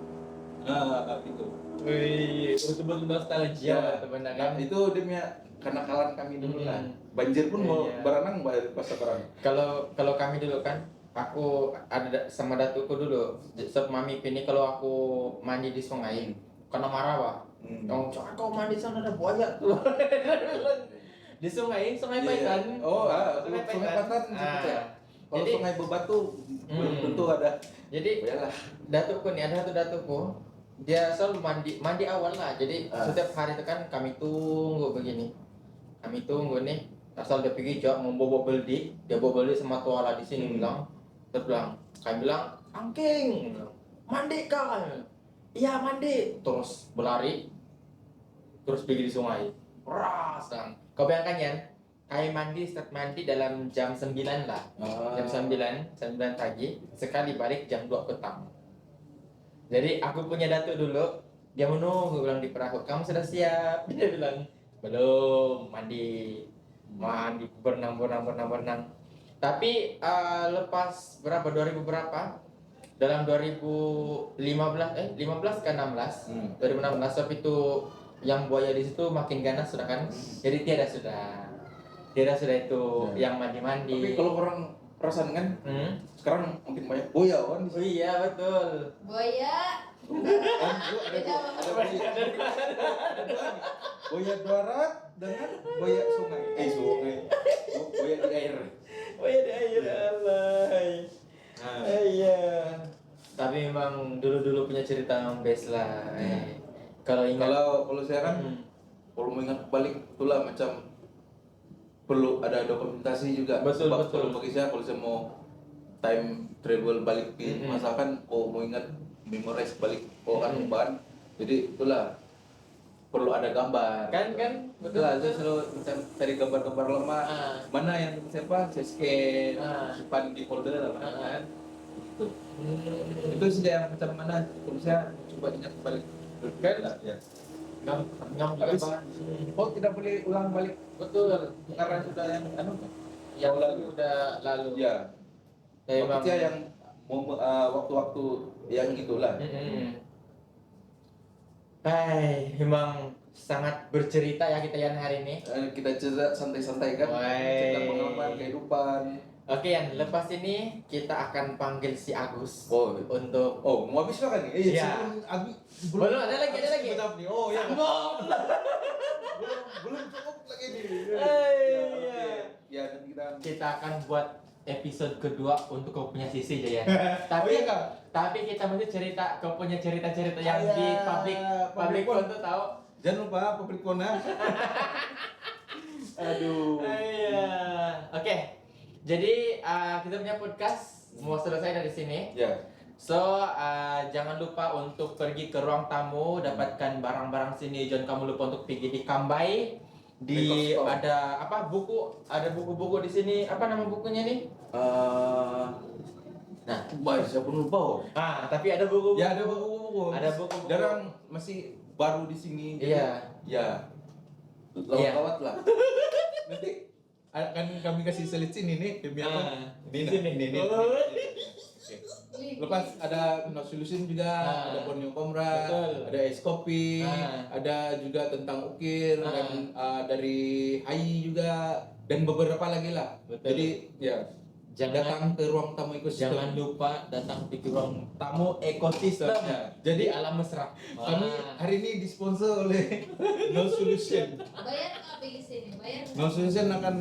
gitu.
Wih, betul-betul nostalgia teman-teman kan.
Nah, itu dia punya kenakalan kami dulu lah. Banjir pun mau
Iya.
berenang pas sabarang.
Kalau kami dulu kan, aku ada sama datuku dulu. Sebab mami ini kalau aku mandi di sungai, kena marah pak. Jangan kau mandi sana ada buaya tuh. Di sungai
Iya,
Paitan.
Oh,
Sungai
sungai Paitan. Kalau
Jadi-
sungai Bebatu belum tentu ada.
Jadi
Yalah.
datuku nih ada satu datuku, dia selalu mandi awal lah. Jadi setiap hari itu kan kami tunggu begini. Kami tunggu nih. Asal dia pergi jauh mau bawa beldi, dia bawa beldi sama tuala di sini bilang. Terus bilang, kami bilang, "Angking, mandi kau." Iya mandi. Terus berlari. Terus pergi di sungai. Ras kan. Kau bayangkan ya, kami start mandi dalam jam 9 lah. Jam 9 pagi, sekali balik jam 2 petang. Jadi aku punya datuk dulu, dia menunggu bilang di perahu, kamu sudah siap? Dia bilang belum, mandi berenang. Tapi lepas berapa 2000 berapa? Dalam 15 ke 16, 2016 tapi itu yang buaya di situ makin ganas sudah kan. Jadi tiada sudah itu yang mandi-mandi.
Tapi kalau orang perasaan kan sekarang makin banyak buaya kan.
Oh iya betul.
Buaya.
Ada buaya darat dengan buaya sungai. Sungai. Buaya di air.
Buaya di air alay. Iya. Tapi memang dulu punya cerita yang best lah. Kalau ingat
Kalau saya kan kalau mau ingat balik itulah macam perlu ada dokumentasi juga.
Betul.
Kalau bagi saya kalau saya mau time travel balik ke masa kan mau ingat memorize balik kan bahan. Jadi itulah perlu ada gambar.
kan
Betul lah, saya selalu cari gambar-gambar lama. Mana yang saya scan, simpan di folder kan. Itu sih yang macam mana kalau saya coba ingat balik. Kan ya.
ngam
Habis,
apa?
tidak boleh ulang balik.
Betul.
Karena sudah
Yang udah lalu.
ya. Maksudnya yang waktu-waktu yang itulah.
Memang sangat bercerita ya kita Yan hari ini.
Kita cerita santai-santai kan, cerita pengalaman kehidupan.
Oke Yan, lepas ini kita akan panggil si Agus untuk
Mau habis lah kan nih?
Iya. Belum, ada lagi.
Bentar nih. Oh ya. belum cukup lagi nih. Ya, nanti
kita akan buat episode kedua untuk kau punya sisi aja ya. Tapi kita mesti cerita kau punya cerita-cerita yang di public untuk tahu.
Jangan lupa public phone. Aduh.
Oke. Jadi kita punya podcast mau selesai dari sini.
Ya.
So jangan lupa untuk pergi ke ruang tamu, dapatkan barang-barang sini. Jangan kamu lupa untuk pergi di Kambai. Ada buku-buku di sini. Apa nama bukunya nih?
Baik, saya pun lupa.
Tapi ada buku.
Ya, ada buku-buku.
Ada buku-buku.
Jarang masih baru di sini.
Iya.
Ya. Lawat lah. Nanti akan kami kasih selit sini nih demi apa? Ini. Lepas ada No Solution juga, ada Borneo Komra, ada es kopi, ada juga tentang ukir dan dari Hai juga dan beberapa lagi lah. Jadi ya datang ke ruang tamu ekosistem.
Jangan lupa datang di ruang tamu ekosistem.
Jadi
alam mesra.
Kami hari ini disponsor oleh No Solution.
Bayar nggak di sini? Bayar?
No Solution akan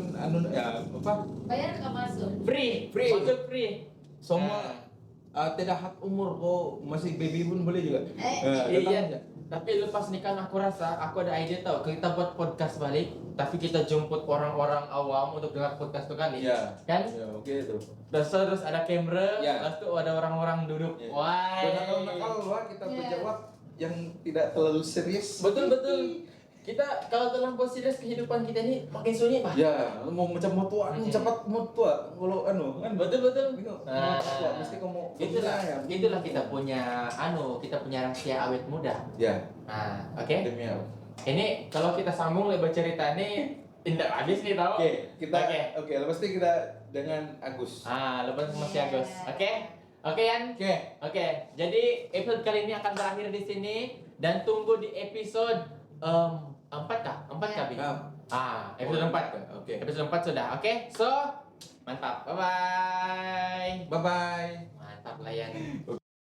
Bayar nggak masuk?
Free. Masuk free.
Semua tidak hak umur kok masih baby pun boleh juga.
Iya. Tapi lepas nikah aku rasa aku ada ide tau, kita buat podcast balik, tapi kita jemput orang-orang awam untuk dengar podcast tuh kali.
Iya.
Kan?
Ya, oke tuh.
Terus ada kamera,
Ya.
terus tuh ada orang-orang duduk.
Ya.
Wah.
Nakal luar kita berjawab yang tidak terlalu serius.
Betul. Kita kalau terlampau serius kehidupan kita ini makin sunyi, Pak.
Ya, mau macam mau tua, cepat mau tua. Kalau kan
Betul.
tua mesti kamu
Itulah kita punya rahasia awet muda.
Ya.
Oke.
Demi apa?
Ini kalau kita sambung lebar cerita ini tidak habis nih tau.
Oke, lepas itu kita dengan Agus.
Lepas sama si Agus. Oke Yan. Oke. Jadi episode kali ini akan berakhir di sini dan tunggu di episode 4 kah? 4 kah, Bi? Episode 4 kah?
Oke.
Episode 4 sudah. Oke. So, mantap. Bye-bye.
Bye bye.
Mantap lah Yan.